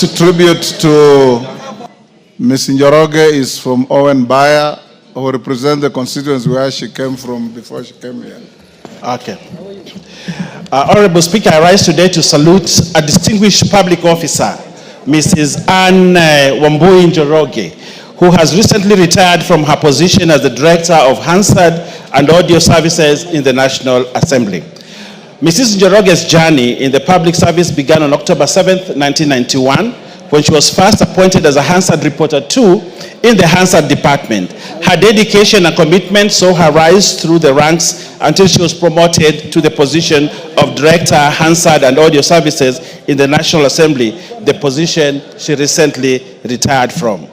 tribute to Ms. Njoroge is from Owen Bayer, who represents the constituency where she came from before she came here. Okay. Honorable Speaker, I rise today to salute a distinguished public officer, Mrs. Anne Wambui Njoroge, who has recently retired from her position as the Director of Hansard and Audio Services in the National Assembly. Mrs. Njoroge's journey in the public service began on October 7th, 1991, when she was first appointed as a Hansard Reporter 2 in the Hansard Department. Her dedication and commitment saw her rise through the ranks until she was promoted to the position of Director, Hansard and Audio Services in the National Assembly, the position she recently retired from.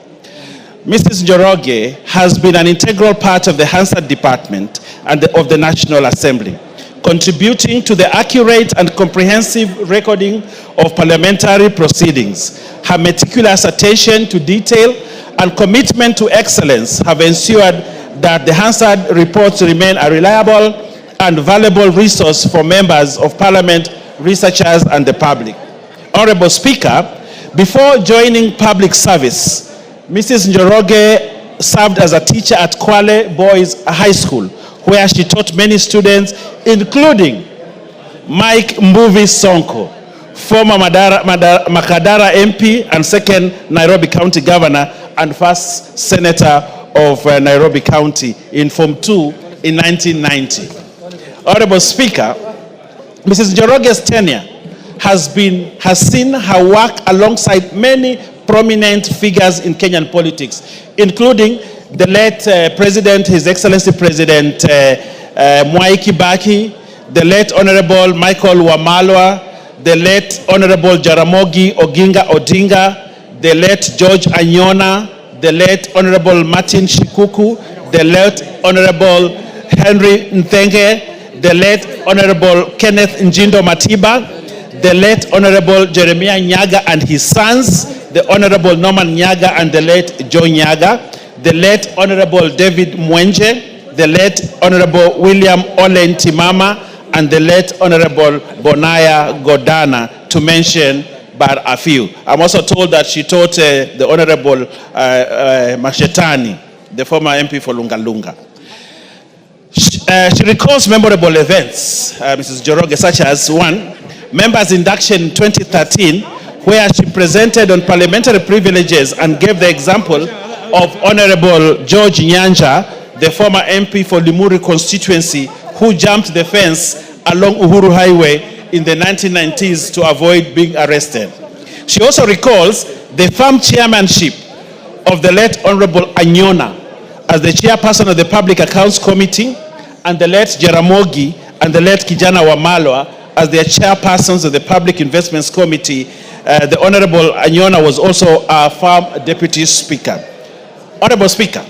Mrs. Njoroge has been an integral part of the Hansard Department and of the National Assembly, contributing to the accurate and comprehensive recording of parliamentary proceedings. Her meticulous attention to detail and commitment to excellence have ensured that the Hansard reports remain a reliable and valuable resource for members of Parliament, researchers, and the public. Honorable Speaker, before joining public service, Mrs. Njoroge served as a teacher at Kwale Boys High School, where she taught many students, including Mike Mbuvi Sonko, former Makadara MP and second Nairobi County Governor and first Senator of Nairobi County in Form 2 in 1990. Honorable Speaker, Mrs. Njoroge's tenure has seen her work alongside many prominent figures in Kenyan politics, including the late President, His Excellency President Mwai Kibaki, the late Honorable Michael Wamalwa, the late Honorable Jaramogi Oginga Odinga, the late George Anyona, the late Honorable Martin Shikuku, the late Honorable Henry Nthenge, the late Honorable Kenneth Njindo Matiba, the late Honorable Jeremiah Nyaga and his sons, the Honorable Norman Nyaga and the late Joe Nyaga, the late Honorable David Mwenje, the late Honorable William Olen Timama, and the late Honorable Bonaya Godana, to mention but a few. I'm also told that she taught the Honorable Mashetani, the former MP for Lungalunga. She recalls memorable events, Mrs. Njoroge, such as one, members' induction in 2013, where she presented on parliamentary privileges and gave the example of Honorable George Nyanja, the former MP for Limuru constituency, who jumped the fence along Uhuru Highway in the 1990s to avoid being arrested. She also recalls the firm chairmanship of the late Honorable Anyona as the chairperson of the Public Accounts Committee, and the late Jaramogi and the late Kijana Wamalwa as their chairpersons of the Public Investments Committee. The Honorable Anyona was also a firm deputy speaker. Honorable Speaker,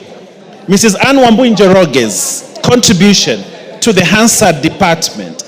Mrs. Anne Wambui Njoroge's contribution to the Hansard Department